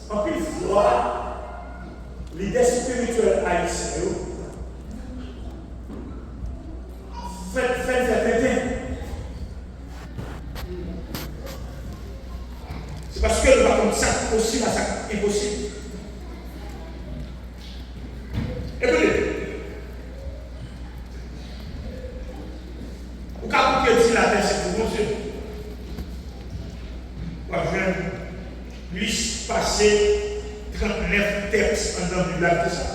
En plus, fois, l'idée spirituelle haïtienne, faites. C'est parce que nous avons ça possible à ça impossible. Écoutez, au cas où dit la terre, c'est pour mon Dieu. Moi, je viens de liste passer 39 textes en dans la Bible de ça.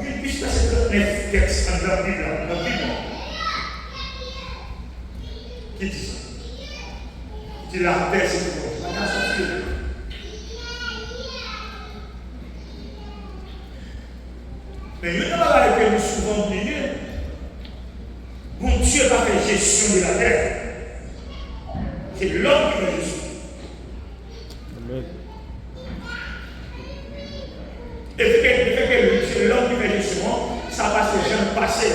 J'ai liste passer 39 textes en dans la Bible. Qui dit ça? Qui dit la terre, c'est pour mon Dieu. Mais il y a une chose que nous souvent oubliés. Bon Dieu n'a pas fait gestion de la terre. C'est l'homme qui fait gestion. Amen. Et le fait que c'est l'homme qui fait gestion, ça va se jamais passer.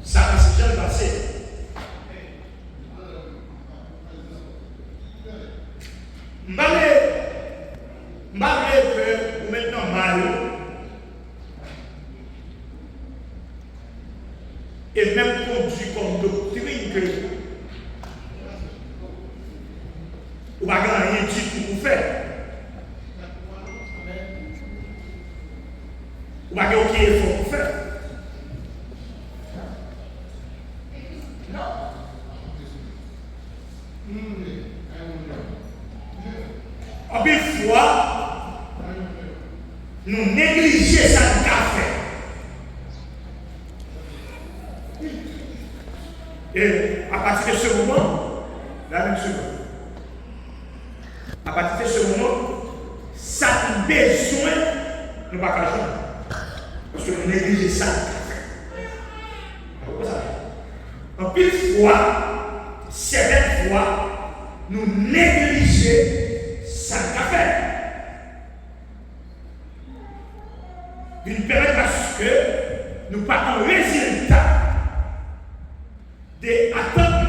Ça va se jamais passer. M'avez que maintenant mal et même conduit comme doctrine que vous n'avez rien dit pour vous faire. Vous n'avez aucun effort pour faire. En plus, fois, nous négligeons ça de café. Et à partir de ce moment, la même chose. À partir de ce moment, ça a besoin de ne pas cacher. Parce que nous négligeons ça de café. Pourquoi ça? En plus, fois, certaines fois, nous négligeons ça qu'a fait. Une période parce que nous pas en résultat des attentes.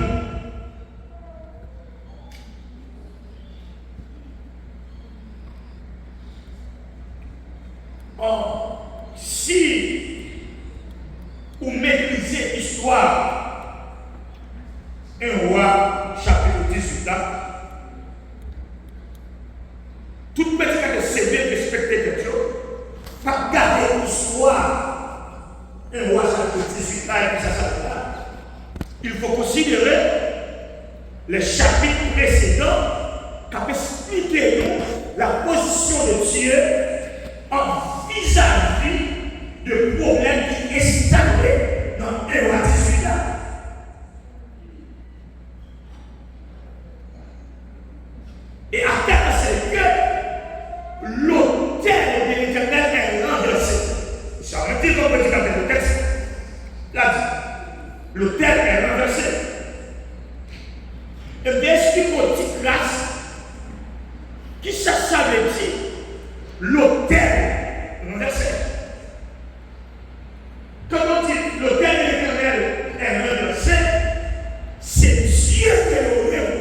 Or, si vous maîtrisez l'histoire, un roi, chapitre 18 là, toute petite que c'est respecter quelque chose, pas garder l'histoire. Un roi chapitre 18 là et puis ça s'arrête là. Il faut considérer les chapitres précédents qui expliquent la position de Dieu en vis-à-vis de problèmes qui installés dans un roi 18 là. Et à terme, c'est que l'autel de l'Éternel est renversé. Ça veut dire qu'on peut dire dans le texte. Là, l'autel est renversé. Et bien, ce qui faut dire classe, qui ça veut dire? L'autel renversé. Quand on dit l'autel de l'Éternel est renversé, c'est Dieu qui le révèle.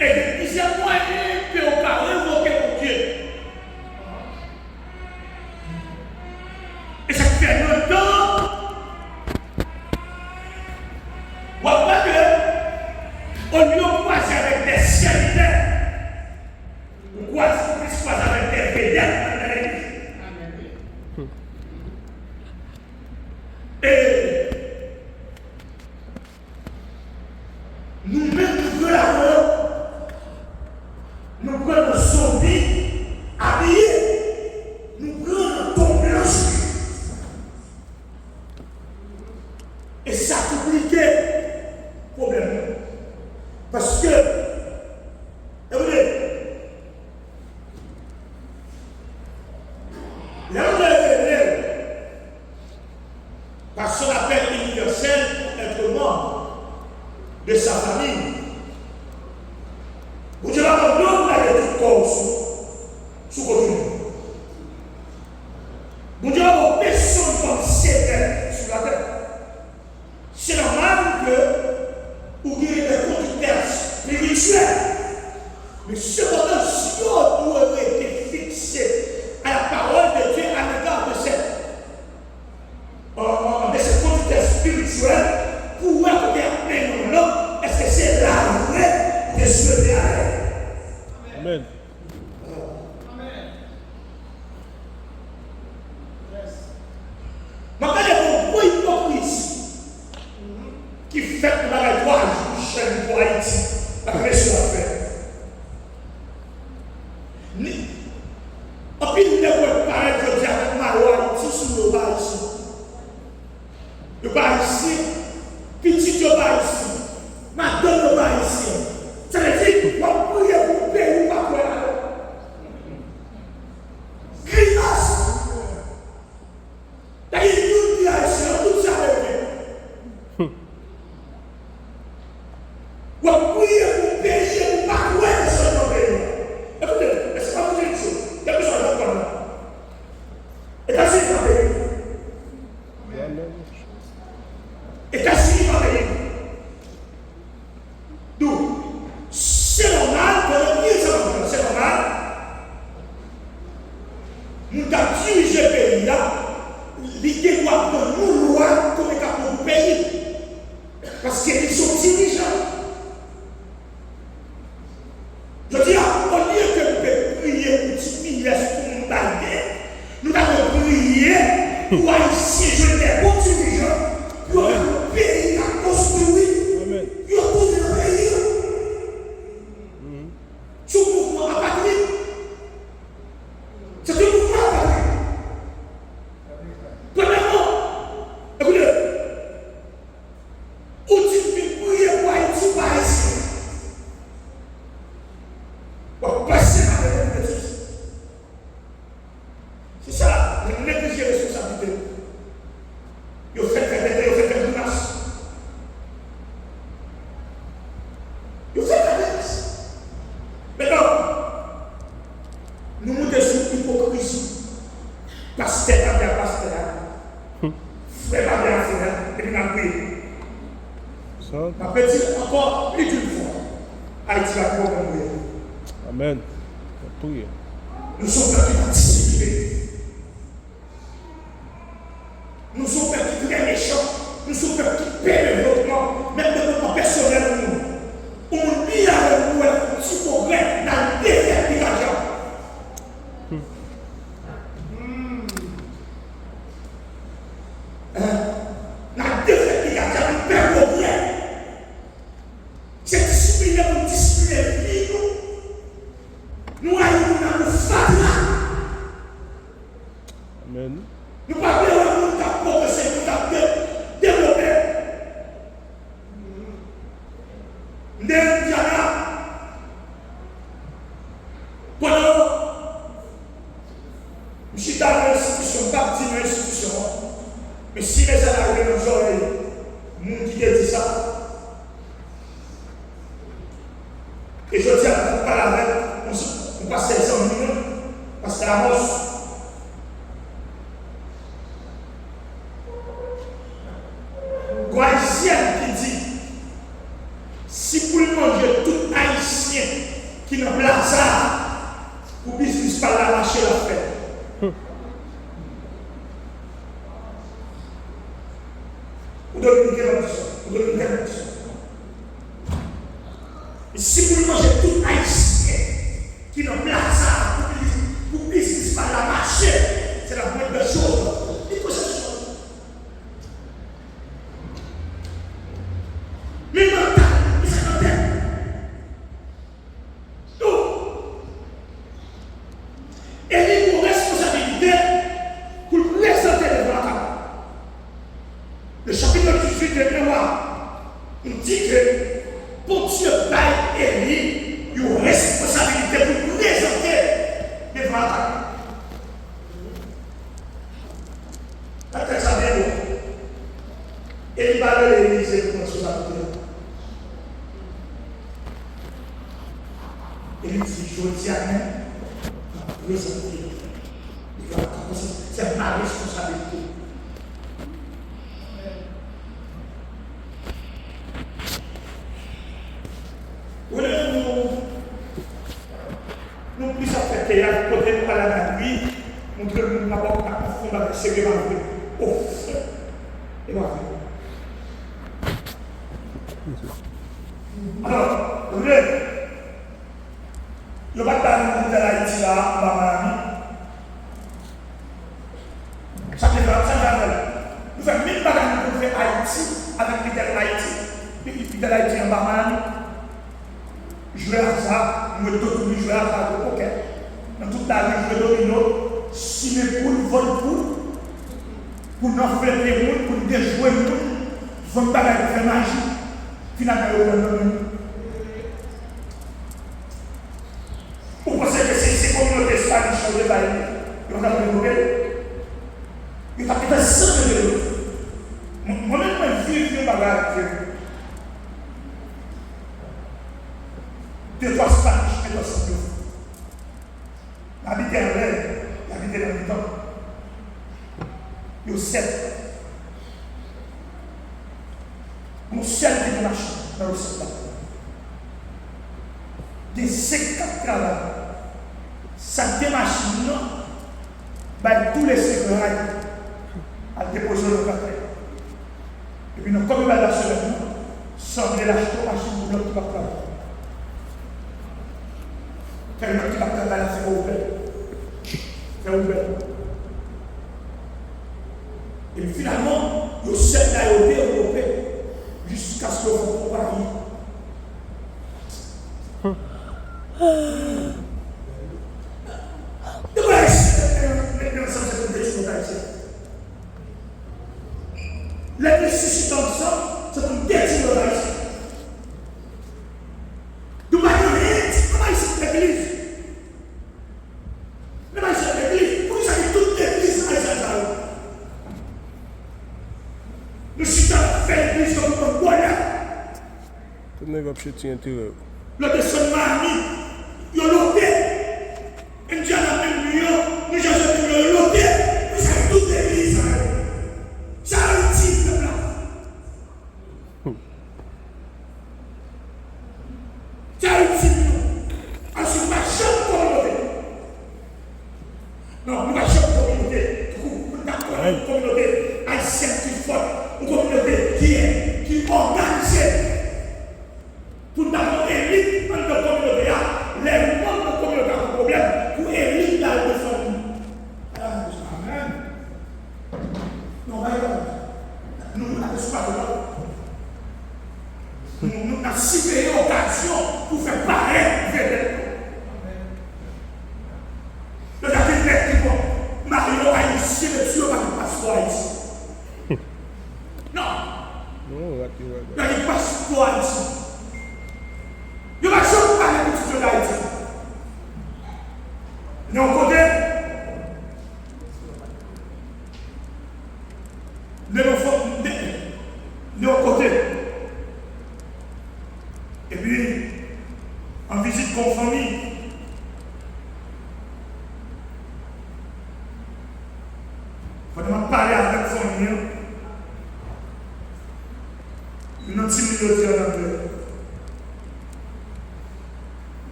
Et il y a moyen que on peut révoquer mon Dieu. Et ça fait longtemps Mais cependant, si on doit rester fixé à la parole de Dieu à l'égard de cette conduite spirituelle, pour voir que non, est-ce que c'est la vraie de ce derrière? Amen. Maintenant, il y a beaucoup d'hypocrisie qui fait que la droite du chef pour Haïti, la pression à faire. En plus, il ne peut pas être dit avec Marois Haïti sous le bas ici. Le bas ici, petit le bas ici, madame le bas ici. Ça veut dire qu'on peut y pour payer ou pas pour aller. Grimace. D'ailleurs, nous disons ici, tout ça est bien. On peut y pour payer ou pas pour aller sur notre pays. Écoutez, c'est pas une chose. Il y a besoin de comprendre. Et dans ce pays, États-Unis va payer. Donc, c'est normal, c'est normal. Nous avons dirigé le pays là, l'idée doit prendre nos lois comme pour le pays. Parce qu'ils sont dirigeants. Je dis, au lieu que nous puissions prier pour diminuer pour nous bailler, nous avons prié pour Haïtiens, je des bons dirigeants, pour un pays à construire, pour tout le pays. Ce mouvement apatride, c'est un mouvement apatride. Premièrement, écoutez, où tu peux prier pour Haïti, pas Haïtien. Pour passer à la bêtise. C'est ça, je néglige les responsabilités. Vous faites des menaces. Vous faites des menaces. Maintenant, nous montons sur l'hypocrisie. Pasteur, pas bien pasteur. Frère, pas bien frère. Et puis, on a prié. On peut dire encore plus d'une fois. Haïti va pouvoir mourir. Amen. Nous sommes perdus participés. Nous sommes perdus très méchants. Nous sommes perdus perdus développement, même développement personnel. On lit avec nous un petit progrès dans le développement. Dans le développement, nous perdons progrès. C'est discipliné pour discipliner le vie. Nous allons nous faire. Amen. Nous parlons de nous progresser, nous développer. Ndiana, pendant je suis dans l'institution, pas dans l'institution, mais si les salariés nous ont nous qui dit ça, et je dis à vous parler avec, on passe 500 minutes, parce que la mosse. Haïtien qui dit, si vous mangez tout haïtien qui n'a pas ça, vous ne pouvez pas la lâcher la fête. Vous devez une question. Et si vous mangez tout haïtien qui n'a pas ça, vous ne pouvez pas la lâcher. C'est la première chose. Mais mental, c'est mental. Donc, et il nous responsabilité pour présenter devant la table. Le chapitre 18 de Mémoire nous dit que pour Dieu bail Élie, il y a une responsabilité pour présenter devant la table. La tête ça vient loin. Et il va aller à l'Élysée pour responsabilité. Et il dit, je dis à même, présenter. C'est ma responsabilité. Voulez-vous nous plus à faire qu'il y a côté à la nuit, montrer le monde d'abord à confondre avec ce qui va venir. Oh, et va venir. Alors, vous voulez, je vais pas de l'Haïti là, en Miami. Ça fait nous faisons 1000 bagages pour faire Haïti avec l'idée Haïti. L'idée Haïti en Miami. Jouer à ça, nous devons jouer à ça au poker. Dans toute la vie, je domino, si les poules volent pour nous faire des moules, pour nous déjouer nous, ils vont pas faire magie. Finalement, ils vont vous pensez que ces communautés espagnoles sont des bails, ils vont avoir des nouvelles. Ils vont peut-être s'en de l'autre. Moi-même, je vis une bagarre. Deux, trois Spanish, et trois Santos. L'habité en l'air, l'habité dans le temps. Il y a 7. Nous sommes qui marchent dans le secteur. Des 50 travailleurs. Ça démarche, non? Tous les secrets à déposer le café. Et puis, nous, comme il va dans ce moment, sans de l'acheter au machine pour l'autre qui va travailler. Tellement qu'il va travailler, c'est ouvert. C'est ouvert. Et finalement, le seul a été développé jusqu'à ce qu'on compare. Les nécessités ensemble, c'est pour détruire le raïs. Nous ne voyons rien, comment ici l'église? Nous voyons ici l'église, pour nous savez toute l'église à Israël. Nous sommes fait l'église comme un bonheur. Tout le monde va chercher intérêt. Le descend Miami, il y a l'autre. Indiana, même New York, nous avons l'autre. Nous savons toute l'église. Ça a un type de blanc. Ça a un type de blanc. Ensuite, nous avons chaque communauté. Non, nous avons chaque communauté. Nous avons une communauté haïtienne qui est forte, une communauté qui est organisée. Pour nous avoir élite dans notre communauté, les membres de la communauté ont un problème pour élite dans la famille. Amen. Non, nous n'avons pas de l'autre. Nous avons ciblé l'occasion pour faire pareil. Le cabinet qui dit, Mario Haïti, le tueur va nous passer ici. Non. Non, là, tu vois. Il n'y a pas de passeport ici. Il va jamais parler de tout l'Haïti. De l'autre côté, de l'autre côté. Et puis, en visite comme famille, il faut parler avec la famille. Une autre communauté en anglais.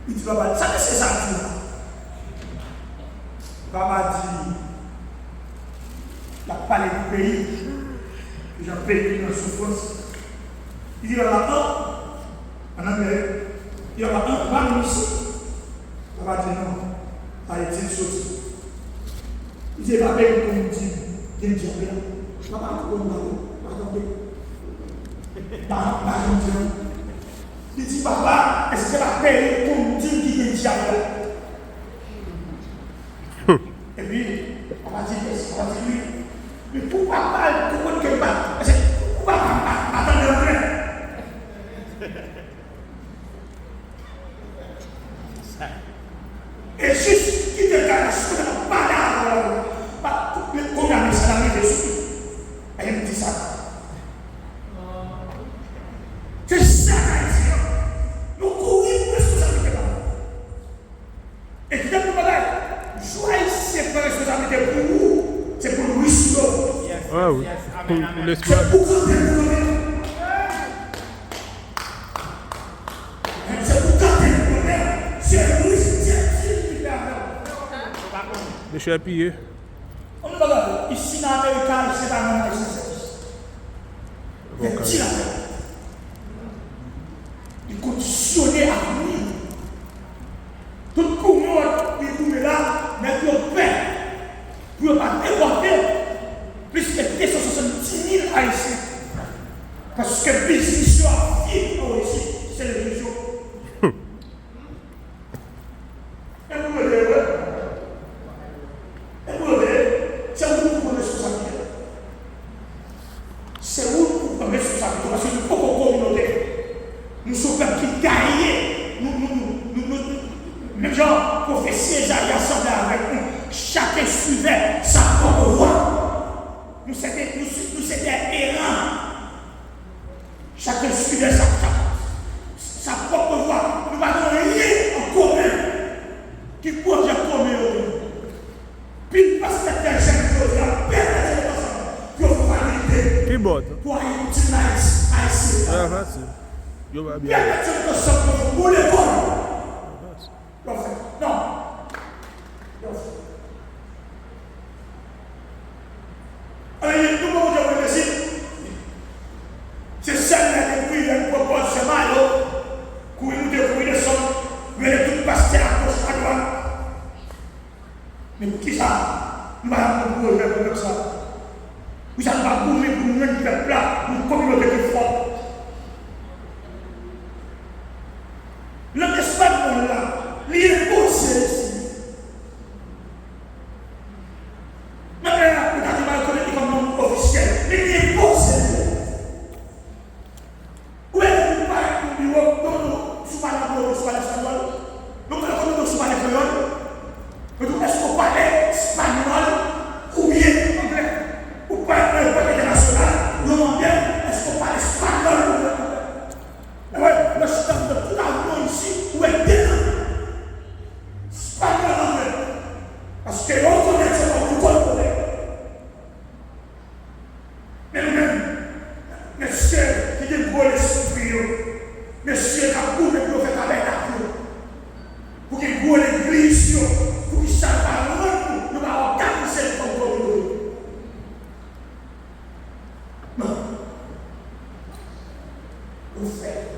Il dit, papa, ça c'est ça qui là. Papa dit, la parlé du pays, que j'ai payé dans la souffrance. Il dit, il y en a un, en Amérique, il y en a un, parmi ici. Papa dit, non, Haïti, une chose. Il dit, papa, comme il dit, il dit, papa, il dit, papa, est-ce que la paix pour nous dire qu'il y a un diable? Et puis, on va dire, oui. Mais pourquoi pas, pourquoi ne pas? Pourquoi pas attendre le vrai? Et juste quitter la chose, pas là, qu'on a mis ça dans les esprits. Et il me dit ça. C'est ça, nous courons pour responsabilité. Et qui est pour bagage? Choisissez pas responsabilité pour vous, c'est pour nous restaurer. Ah oui, pour l'espoir. C'est pour quand même. C'est pour quand même. C'est nous, c'est Monsieur pillé. On ne pas ici dans l'Amérique, c'est pas un haïtien. Il dit la paix. Il conditionne à venir. Tout le monde, il est là, mais pour paix. Pour ne pas déborder plus que 270 000 haïtiens. Parce que le business a vie ici, c'est le religion. Et vous le voyez, et vous le voyez, c'est où vous prenez responsabilité. C'est où vous prenez responsabilité. Parce que nous sommes en communauté. Nous sommes qui gagnent. Même genre, prophétie Esaïe assemblée avec nous. Chacun suivait sa propre voie. Nous sommes des errants. Chacun suivait sa propre voie. Nous n'avons rien en commun qui pose en commun. Puis parce que tel jeune chose, il y a perdu ensemble. Puis on va valider. Qui botte? Pour utiliser ici. Ah, facile. Yo va bien. Perdu ensemble pour le bon. Non. Alors, nous pouvons dire que c'est celle-là qui nous propose ce maillot, qui nous découvre de son, nous allons tout passer à gauche, à droite. Mais pour qui ça? Nous allons nous faire comme ça. Nous allons nous mourir pour nous-mêmes qui fait plat, pour une communauté qui est forte. Le espace de là, il est posé ici. Maintenant, regardez mal connaître comme nom officiel. Il est posé. Où est-ce que vous parlez pour nous? Nous sommes à la bourre, nous sommes à l'espagnol. Nous sommes à l'espagnol. Est-ce qu'on parle espagnol ou bien anglais? Ou pas international? Nous demandons bien, est-ce qu'on parle espagnol ou bien anglais? Oui, le système de tout le monde ici, où est bien? Espagnol anglais. Parce que l'on connaît ce qu'on nous connaît. Mais nous-mêmes, messieurs, qui ont volé l'esprit, messieurs, qui ont coupé pour faire avec la cour, pour qu'ils volent l'église, pour qu'ils savent pas nous, nous allons organiser le contrôle. Non. Vous faites.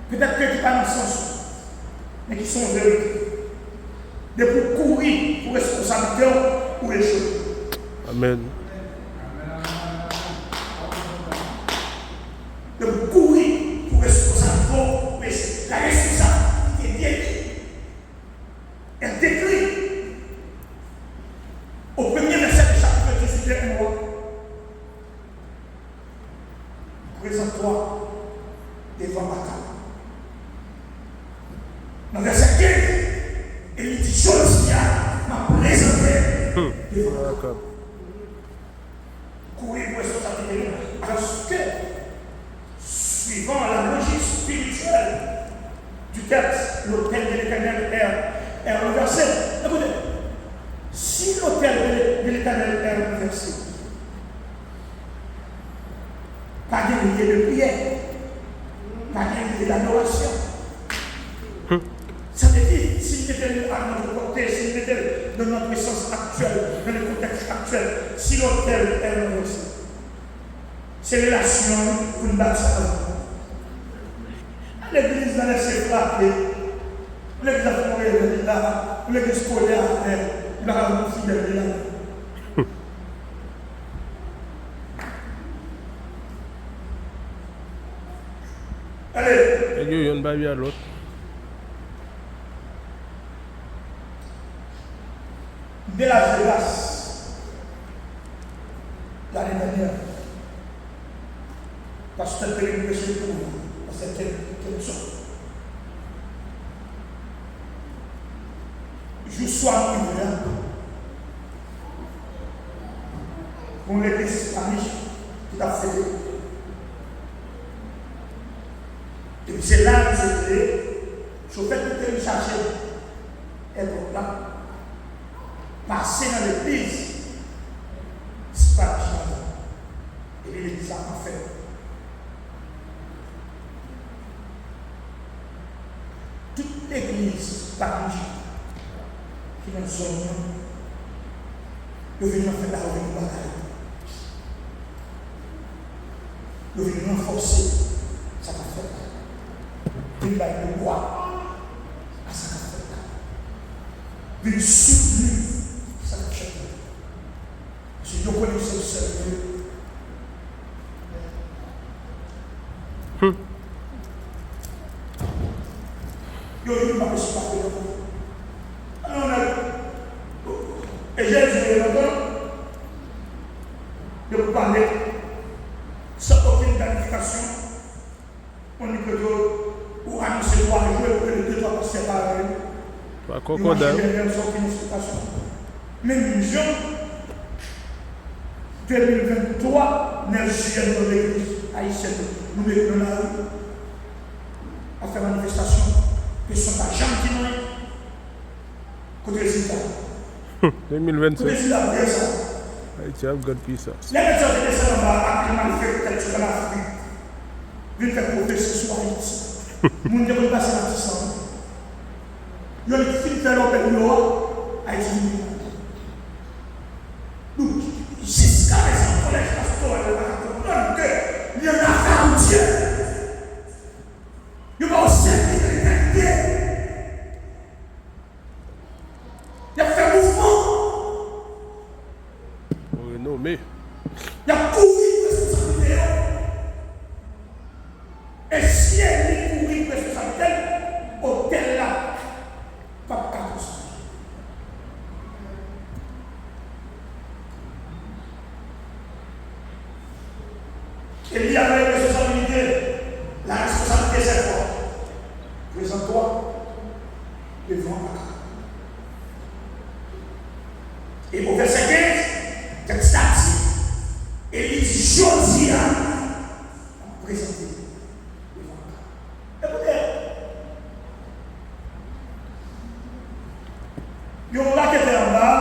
Peut-être que tu pas dans le sens, mais qui sont vérités. De pour courir pour responsabilité ou les choses. Amen. De pour courir pour responsabilité ou les choses. La responsabilité est bien dit. Elle décrit. Au premier verset du chapitre 18 de mois. Présente-toi devant ma table. Dans le verset 15, il dit Josia m'a présenté devant la table. Courir pour responsabilité. Parce que, suivant la logique spirituelle du texte, l'autel de l'Éternel est renversé. Écoutez, si l'autel de l'Éternel est renversé, pas de milliers de prières, pas de milliers d'adoration. Ça veut dire, s'il était à notre côté, s'il était dans notre essence actuelle, dans le contexte actuel, si l'autel est renversé, ces relations, vous ne battez pas. L'église n'a laissé frapper, l'église a fait là, l'église scolaire, il a un fidèle là. Allez. Et il y a une baille à l'autre. De Las Vegas, l'année dernière, parce que c'était une question pour vous, parce que c'était une chose. Je sois ouvert pour l'église islamique qui a fait. Et puis c'est là que j'étais, je fais tout télécharger, et donc là, passer dans l'église, c'est pas la chose. Et puis l'église a pas fait. l'église, pas qui est dans son nom, nous venons faire la revue de bataille. Nous venons renforcer ça qu'a fait. Nous venons le droit à ça qu'a fait. Nous venons soutenir ça qu'a fait. Si nous connaissons le Seigneur, yo ne pas respecter. Et j'ai dit longtemps, de vous parler sans aucune planification. On dit que ou annoncer 3 jours pour que les 2-3 passent séparés. Pas concordant. Même vision 2023, 9 juillet dans l'église haïtienne, nous mettons dans la rue à faire manifestation. Ils sont à Jean qui n'ont côté résultat. 2025. Côté résultat, bien ça. Haïti a God puissance. Les médecins qui descendent en bas, après manifester quelque chose en Afrique, viennent faire prophétie sur Haïti. Moun ne peut pas passer la puissance. Ils ont fini de faire l'opération Haïti. Donc, jusqu'à présent, le collège pastoral de la il y en a 40 Dieu. Il va au service de l'éternité. Il a fait mouvement. Pour renommer. Il a couru responsabilité. Et si elle est couru responsabilité, hôtel là, pas de construire. Et il y a la responsabilité. La responsabilité, c'est quoi? Présente-toi devant la caméra. Et au verset 15, texte dit, et il dit Josia présenter devant la caméra. Écoutez, il y a un là qui était en bas,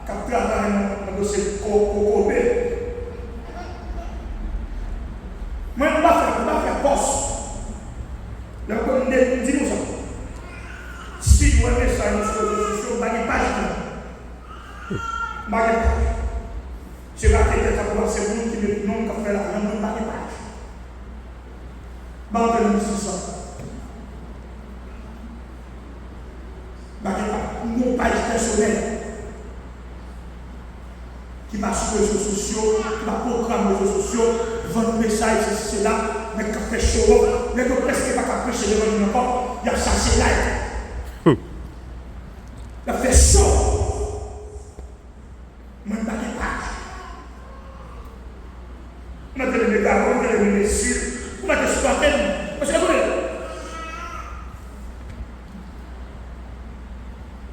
qui a travaillé dans le dossier Kokobé. Moi, je ne vais pas faire poste. Le communauté dit nous ça. Si vous avez ça sur les réseaux sociaux, vous n'avez pas de page. C'est là que c'est pour c'est vous qui le nom qui fait la langue, vous n'avez pas de page. Vous avez ça. Vous n'avez pas une page personnelle qui va sur les réseaux sociaux, qui va programmer les réseaux sociaux, vendre des messages, c'est là. Mais quand fait chaud, les deux presque pas qu'à prêcher devant nous encore, il a cherché là. Il a fait chaud. Mais il n'a pas de page. On a des médailles, on a des messieurs, on a des squatters. Parce que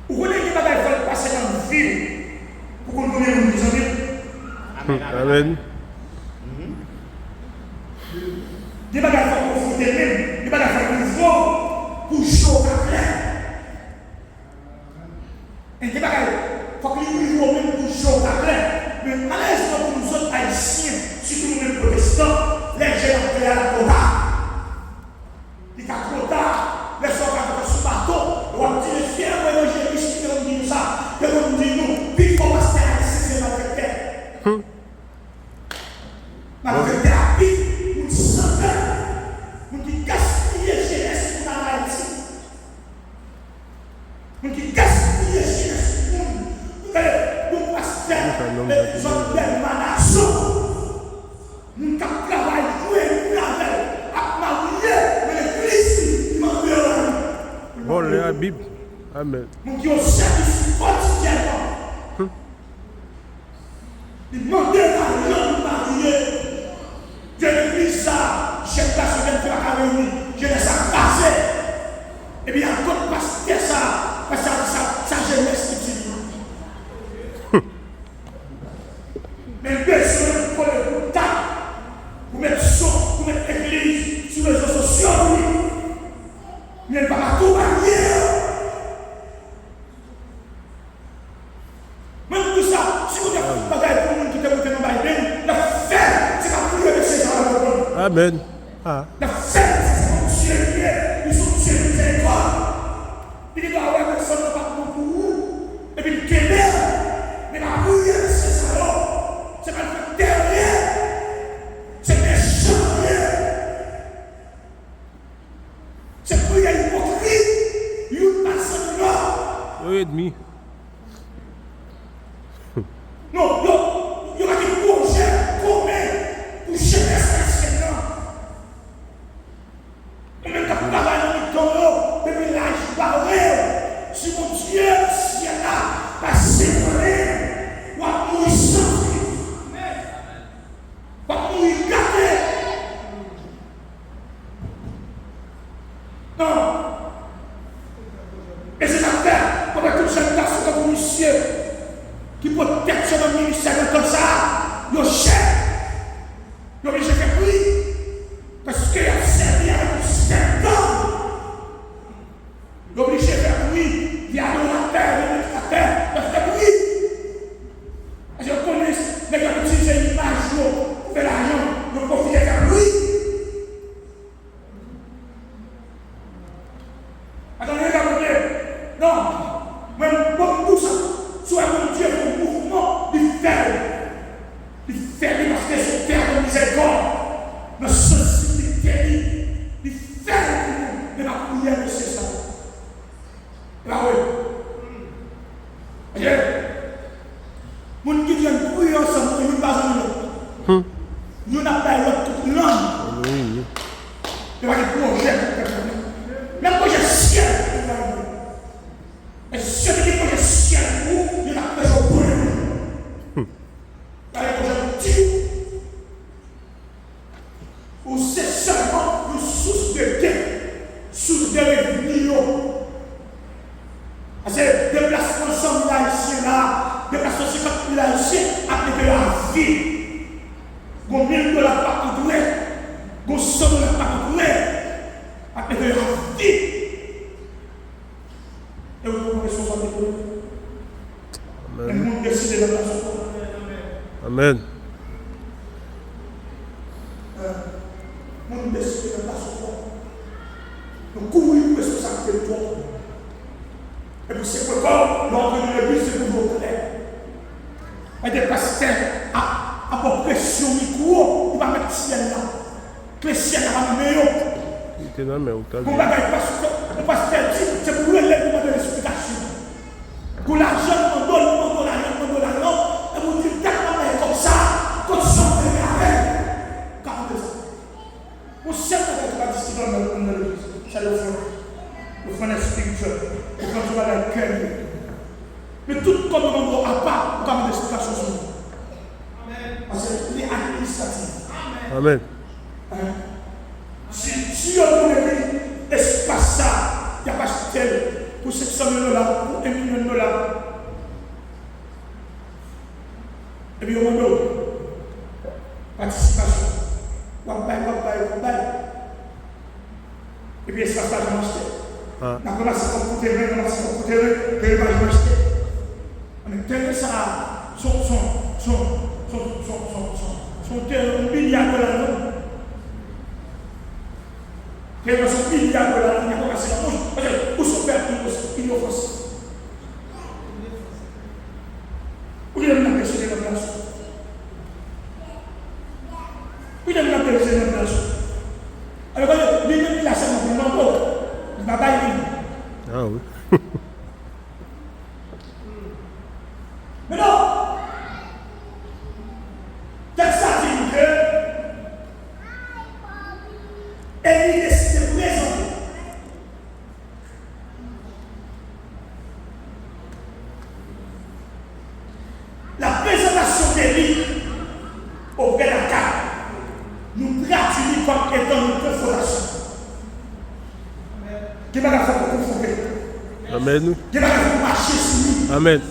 vous voulez que les bagages fassent passer dans le ville pour qu'on donne une mise en ville. Amen. Des bagages faut confronter même, des bagages faut nouveau pour chaud clair. Et des bagages faut que les nouveaux même pour chaud clair. Mais malheureusement pour nous autres haïtiens, surtout nous mêmes protestants, les gens ont fait à la quota. Il y a trop tard, les soldats sont sous bateau, on va dire fier de l'évangile qui nous dit ça, que nous dit nous, puis il faut rester haïtien, c'est la vérité. La vérité rapide. Nous qui gaspillons jeunesse pour la Haïti. Nous qui gaspillons jeunesse pour nous pasteurs, les hommes de manation. Nous qui travaillons, jouer, à marier, mais l'église qui m'a fait. Bon, la Bible. Amen. Nous qui ont service quotidiennement. Ils demandent à l'homme de marier. De l'église ça. J'ai pas ce que tu as réuni, je laisse ça passer. Et bien, encore passer ça, parce que ça jeunesse qui dit. Mais besoin pour le contact, pour mettre son, pour mettre l'église sur les réseaux sociaux, oui. Mais pas tout manière. Même tout ça, si vous avez un bagage pour nous qui te montrent dans le Bible, la fête, c'est pas plus de ces gens-là. Amen. Ah. La fête, c'est Dieu, ils sont Dieu miséricorde. Il dit, ah ouais, personne n'a pas pour vous. Et puis il ténèbre. Mais la prière, c'est ça. C'est pas le derrière. C'est méchant. C'est prière hypocrite. Il passe là. Oui, demi. Non, il y aura des projets communs pour jeunesse nationale. Et même quand vous travaillez dans le temps, depuis l'âge barré, si mon Dieu, si elle a passé pour elle, ou à mourir sans Christ, ou à mourir gâté. Non. Et c'est la terre, avec toute cette personne comme monsieur, qui peut être sur le ministère comme ça, le chef, il est obligé de faire oui, parce qu'il a servi avec le système d'homme. Il est obligé de faire oui, il y a de la terre, de faire oui. Je connais les gens qui utilisent l'image pour faire l'argent, pour profiter de faire oui. Attendez, regardez, non, même pour tout ça, soit mon Dieu, mon mouvement, il fait parce que c'est terre de miséricorde, mais ceci il fait de la prière de c'est ça. Là oui. Voyez, mon qui vient prier ensemble, nous ne pas en nous n'avons pas l'autre langue. Il y a des projets, même projet ciel. Et si on dit projet ciel, il y a des projets pour nous. Il y a des projets pour ou c'est seulement une source de gain, source de revenus. Parce que déplacement 100 000 haïtiens là, déplacement 50 000 haïtiens après de la vie. Gon 1000 $ par contre, gon 100 $ par contre, après de la vie. Et vous comprenez son sang de Dieu. Et le monde décide de la place. Amen. Le monde décide de la place. Donc, couvrir une responsabilité de toi. Et pour ces pourquoi, l'ordre de l'église, c'est pour vous clair. Et des pasteurs à pour pression micro, il va mettre ciel là. Que le ciel va nous mettre. Il était dans mes outils. Pour bagaille le pasteur dit, c'est pour lui demander l'explication. Pour l'argent, on donne l'argent, et vous dites, d'accord, comme ça, comme ça, on fait avec. 42 ans. Vous savez que la discipline dans l'église, c'est le frère spirituel, le frère qui va dans le cœur. Mais tout comme on doit à part, comme l'explication sur nous. Parce que c'est administratif. Amen. Si on veut espace ça, il n'y a pas tel pour 700 000 $, pour 1 million $. Et puis on demande participation. On bail. Et puis espace là, je m'achète. On a commencé à coûter rien, on a commencé à coûter rien, et je m'achète. On est tellement ça, son $1 milliard. Il y a un milliard $, il y a commencé à manger. Où sont perdus une offense? Où il y a une personne dans la place? Où il y a une personne dans la place? Alors, il a seulement pour l'emploi. Il va pas y aller. Ah oui. Mais non! Qu'est-ce que ça dit que Élie décide de présenter. La présentation d'Élie auprès de la carte nous traduit comme étant une confondation. Qui va la faire pour confonder? Amen. Qui va la faire pour marcher sur lui? Amen.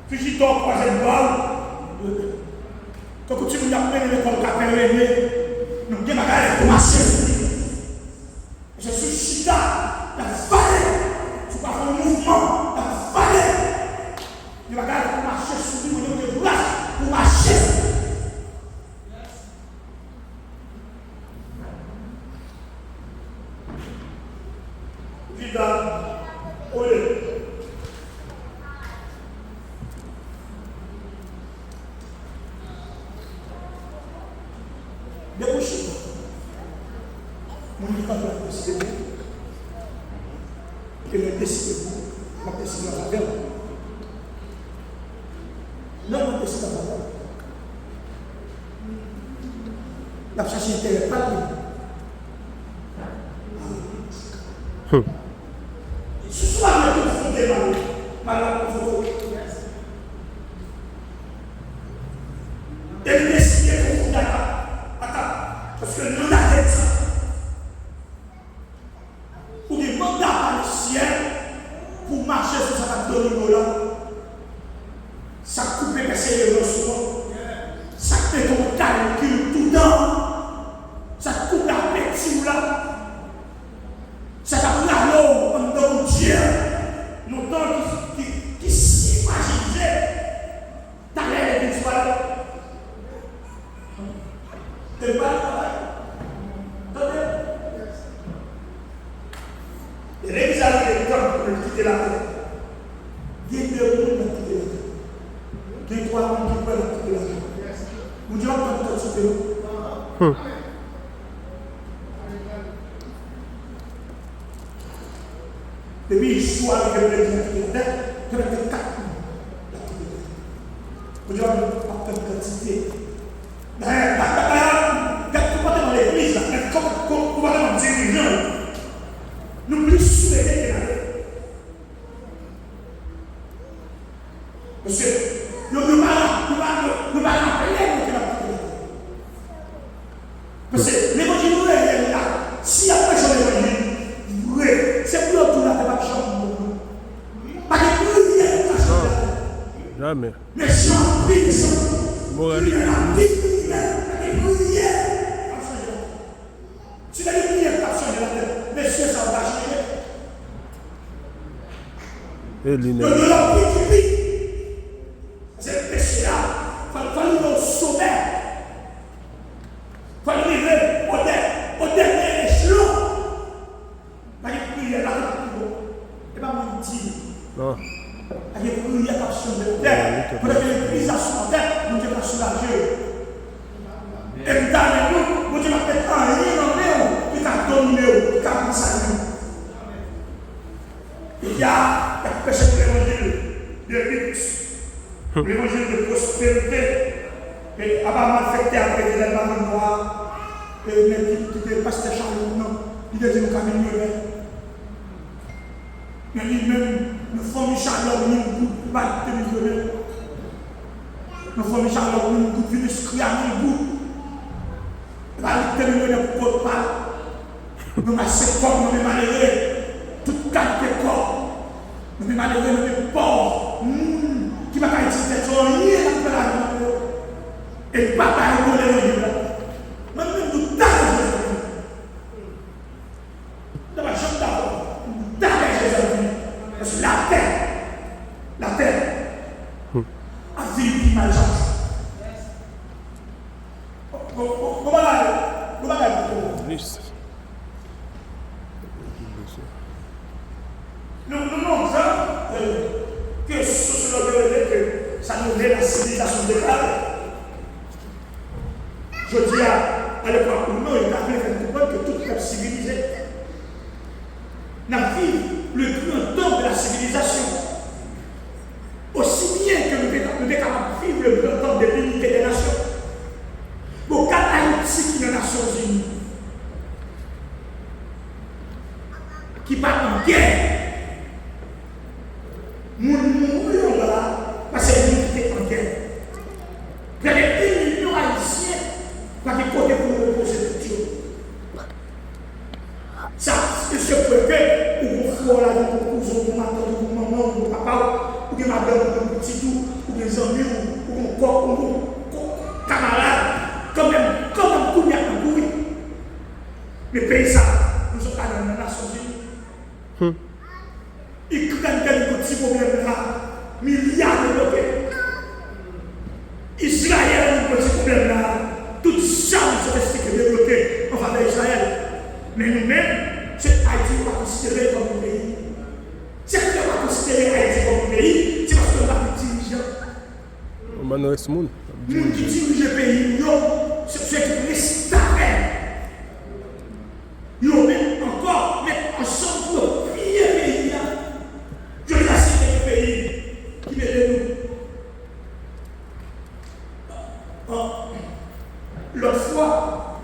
Puis j'y dors, troisième balle. Quand tu me l'as appelé l'école Capelle, nous avons regardé pour marcher sur lui. Je suis chita, la vallée. Tu vas faire un mouvement, la vallée. Il va regarder pour marcher sur lui, on est de place pour marcher. Vida. Débouchez. Mon dit quand vous décidez que le décidez-vous, ma décision va faire. Non, ma décision va faire. La société n'est pas libre. Ce soir, je vais confronter ma photo. Et décider de confronter parce que nous avons ça. Ou des mandats par le ciel pour marcher sur sa donne là. Ça coupe les ressources. Ça fait ton calcul tout le temps. Ça coupe la petite là. Ça t'a pris l'eau en dedans de Dieu. Nos temps qui s'imaginaient. T'as l'air de l'histoire. T'es pas là. Attendez. Et les amis de temps pour quitter la terre. Il y a 2 mondes qui quittent la terre. Il y a 3 mondes qui peuvent quitter la terre. Vous direz pas tout ça. Depuis l'histoire que vous avez dit, vous avez 4 mots. Vous direz pas de quantité. Vous partez dans l'église, vous partez dans dirigeant. Nous plus souhaiter que la terre. Parce que nous ne pouvons pas rappeler que la terre. Parce que l'évangile est là. Si après je l'évangile, c'est pour tout la terre. Pas de prière pour la terre. Jamais. Mais si on prie, Moralité. Si tu as des prières pour changer la terre, messieurs, ça va changer. Et l'inné. C'est le péché là. Il faut aller au sommet. Il faut arriver au dernier échelon. Il y a des prières là. Et pas mentir. Non. Il y a des prières qui sont de terre. Pour que les prises à son terre, nous devons soulager. Et nous avons nous devons faire un lien dans le qui t'a dominé, qui t'a consagré. Il y a le péché de l'évangile de luxe, l'évangile de prospérité, et apparemment affecté avec les mamans noires, et qui était pasteur Charles, non, il était le camionneur. Mais lui-même, nous formons Charles, nous ne pas de millionnaire. Nous formons Charles, nous ne pouvons pas inscrire à nous goût. Nous allons millionnaire pour notre part. Nous avons 7 corps, nous sommes malheureux. Toute qualité de corps. Nous sommes malheureux, nous sommes pauvres. Qui va pas utiliser son rien dans la vie. Et le papa est bon dans le livre. Même nous t'avons Jésus. Dans la chambre d'abord, nous t'avons Jésus. Parce que la terre, a vécu malchance. Comment là? Liste. Nous montrons que sociologue que ça nous met la civilisation déclarée. Je dis à l'époque où nous, il a fait comprendre que tout peuple civilisé n'a vu le grand temps de la civilisation. Aussi bien que nous sommes capables de vivre le grand temps de l'unité des nations. Au cas Haïti qui est les Nations Unies, qui part en guerre, nous mourons là parce que nous sommes en guerre. Il y a des millions haïtiens qui ont côté pour nous reposer de Dieu. Ça, c'est ce que vous faites là, pour cousin, pour maman, pour maman, pour papa, ou bien madame, ou bien petit tout, ou bien amis, ou bien camarade, quand même, tout bien courir. Mais pays ça, nous sommes pas dans les Nations Unies. Ils craignent quel petit problème là, milliards de bloqués. Israël a un petit problème là, toutes charges sophistiquées débloquées en faveur d'Israël. Mais nous-mêmes, c'est Haïti pas considéré comme un pays. C'est le reste du monde. Nous qui dirigent le pays, c'est ceux qui restent taverne. Ils mettent encore, mettent ensemble pour prier le pays. Je vais citer le pays qui met nous. L'autre fois,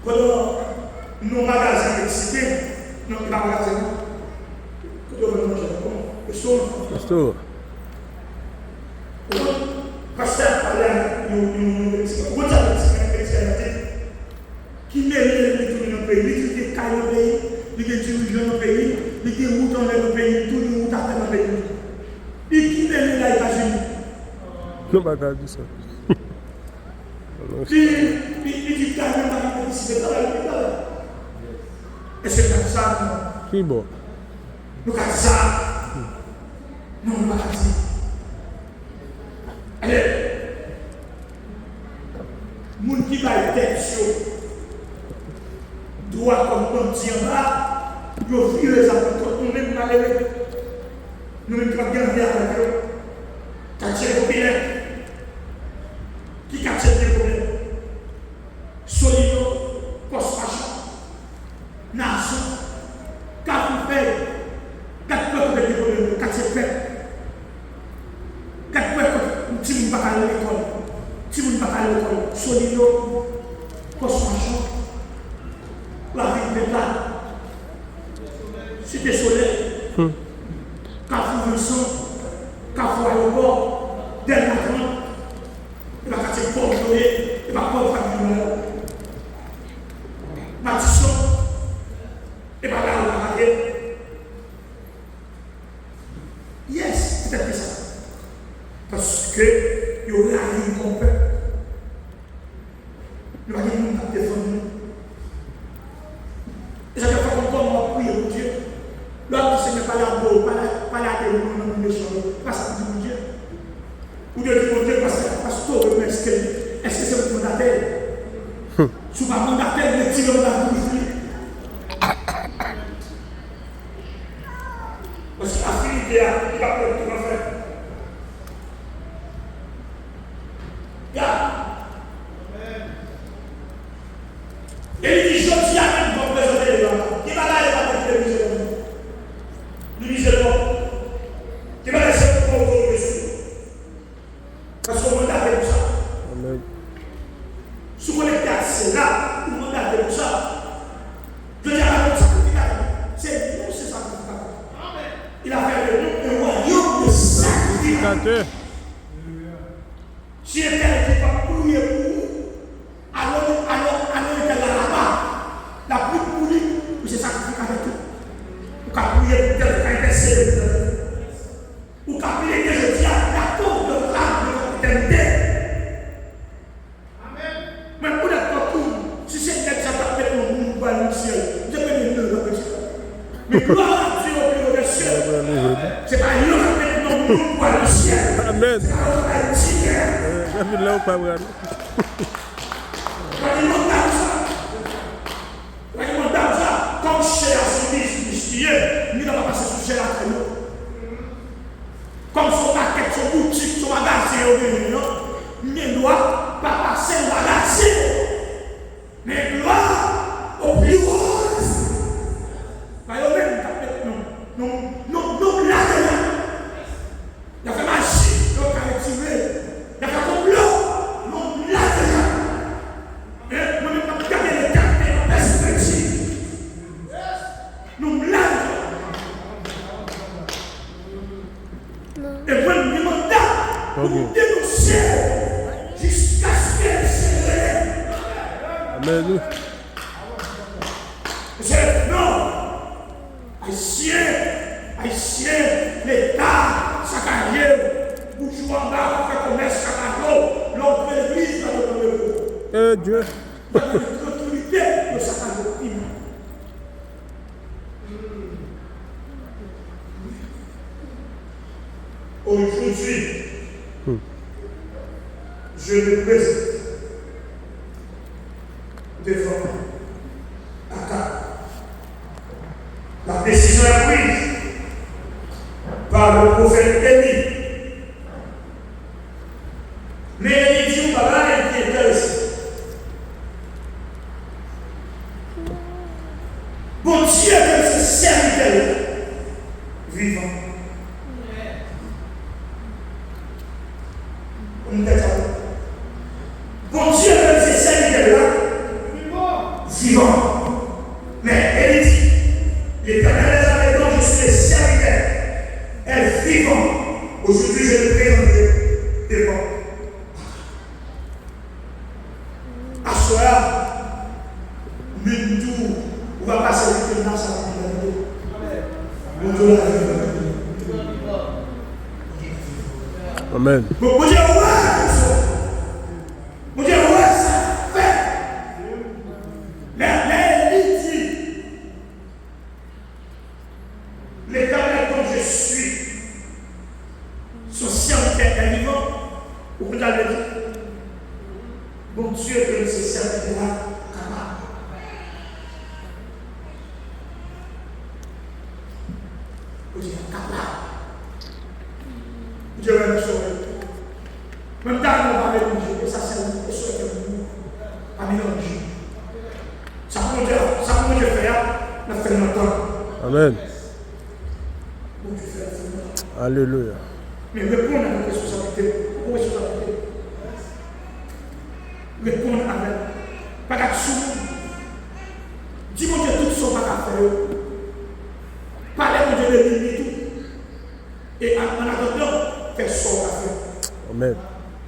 pendant nos magasins mexicains, non, pas magasins, que tu veux manger, le sol. Pasteur parlait de Mexicains. Vous avez qui mérite de tourner dans le pays, qui est caille dans le pays, qui est dirigeant dans le pays, qui est route dans le pays, tout le monde a dans le pays. Et qui mérite les États-Unis. Non, pas dire ça. Il dit qu'il y a même participer dans le pays. Et c'est comme ça, non? Qui bon? Nous avons ça. Non, nous avons ça. Allez, les gens qui va tête sur droit comme petit en bas, ils ouvrent les apôtres, nous-mêmes malheureux. Nous-mêmes qui va garder avec eux. Quartier populaire. Qui quartier populaire? Solido, post-fashion, nation, Capoufet, 4 peuples de l'école, quartier peuple. 4 peuples, si vous ne pas à l'école, si vous ne pas à l'école, Solido, post-fashion, la ville de là, Cité Soleil, Carrefour Vincent, Carrefour Aéroport, Delmatran, et la quartier Port-Joé, et la Port-Famille, Matisson, et pas là où on va. Yes, peut-être ça. Parce que il y aura rien qu'on peut. Il y aura rien qu'on peut défendre. Et ça fait pas qu'on va prier pour Dieu. L'autre, c'est pas la beau, pas la télé, non, non, pas ça pour Dieu. Ou de Dieu, parce que pasteur, est-ce que c'est mon mandataire? Si vous ne mandataire, le tir dans la bouche. Parce que la finité, il va prendre tout à faire. Regarde. Et il dit, je dis à même pour présenter les gens. Qui va là, il va mettre les musulmans. Les musulmans. Qui va laisser le corps autour de Jésus. Parce qu'on mandate pour ça. Amen. Si vous voulez c'est là, vous mandate pour ça. Je dis à la même sacrificateur. C'est nous, c'est sacrificateur. Il a fait de nous un royaume de sacrificateurs. Si elle n'était pas prié pour vous, alors il était là-bas. La plus pourrie, c'est sacrificateur tout. Vous pouvez prier pour tel cas intercédé. Vous pouvez prier que je dis à la cause de l'âme de votre éternité. Mais pour la partout, si c'est quelqu'un qui s'appelle le monde, vous allez au ciel. Je peux le dire, mais gloire à Dieu au milieu des cieux. C'est pas lui qui met nos mondes pour aller au ciel. Amen. C'est David là ou pas, brother? comme chez la service, nous n'avons pas passé sous chez la traîneau. Comme son paquet, son boutique, son magasin, nous ne doit pas passer le magasin. Mais gloire au plus haut. Non, là, il a fait magie, donc il a tiré. Il a fait complot, non, là, et nous ne pouvons pas garder les cartes en perspective. Nous, là, et vous nous demandez pour nous dénoncer jusqu'à ce qu'elle se réveille. Amen. Non. Haïtien, l'État, sa carrière, bourgeois en bas, on fait commerce, chaque l'autre l'église va donner le Dieu. l'autorité de sa carrière. Aujourd'hui, je me présente devant Akab. La décision est prise par le prophète Élie Bon Dieu aime ses serviteurs vivants. Bon Dieu aime ses serviteurs vivants. Mais elle dit, l'Éternel les avait donc je suis les serviteurs. Elles vivants. Aujourd'hui, je le présente devant. À ce soir, même tout, on va passer le temps dans sa vie. Bonjour. Amen. Mon Dieu, mon Dieu, ça fait. Mais il dit, l'Éternel dont je suis, son serviteur est vivant. Vous pouvez le dire. Mon Dieu, que ce serviteur-là capable. Vous dites capable. Dieu va nous sauver. Même temps, on va avec Dieu, et ça c'est un souhait de nous. Amen. Ça pour Dieu faire, on a fait longtemps. Amen. Bon Dieu fait. Alléluia. Mais répondre à notre responsabilité. Pourquoi responsabilité? Répondre avec. Pas d'action. Dis mon Dieu tout ce qu'on va faire. Parlez mon Dieu de lui tout. Et en attendant, faire ce qu'on va faire. Amen.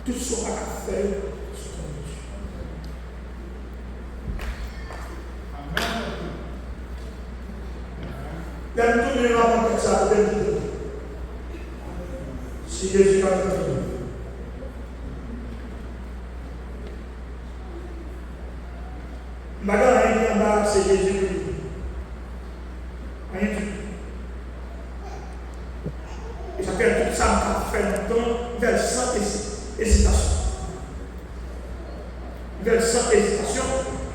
Tout ce qu'on va faire. Il y a tout le monde comme ça. Si Jésus va te dire. Madame, rien qui en bas, c'est Jésus. Rien du tout. Et ça fait tout ça, on fait longtemps, vers sans hésitation. Vers sans hésitation,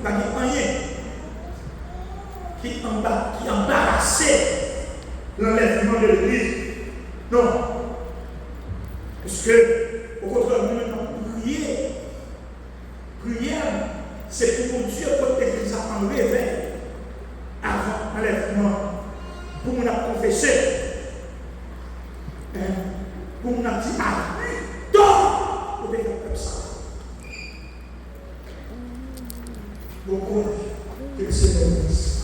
il n'y a rien qui embarrassait l'enlèvement de l'Église. Non. Parce que, au contraire, nous maintenant, prière, c'est pour Dieu pour l'Église en réveil avant l'enlèvement. Pour nous confesser. Pour nous dire, ah, donc, vous devez faire comme ça. Bon courage, que le Seigneur vous bénisse.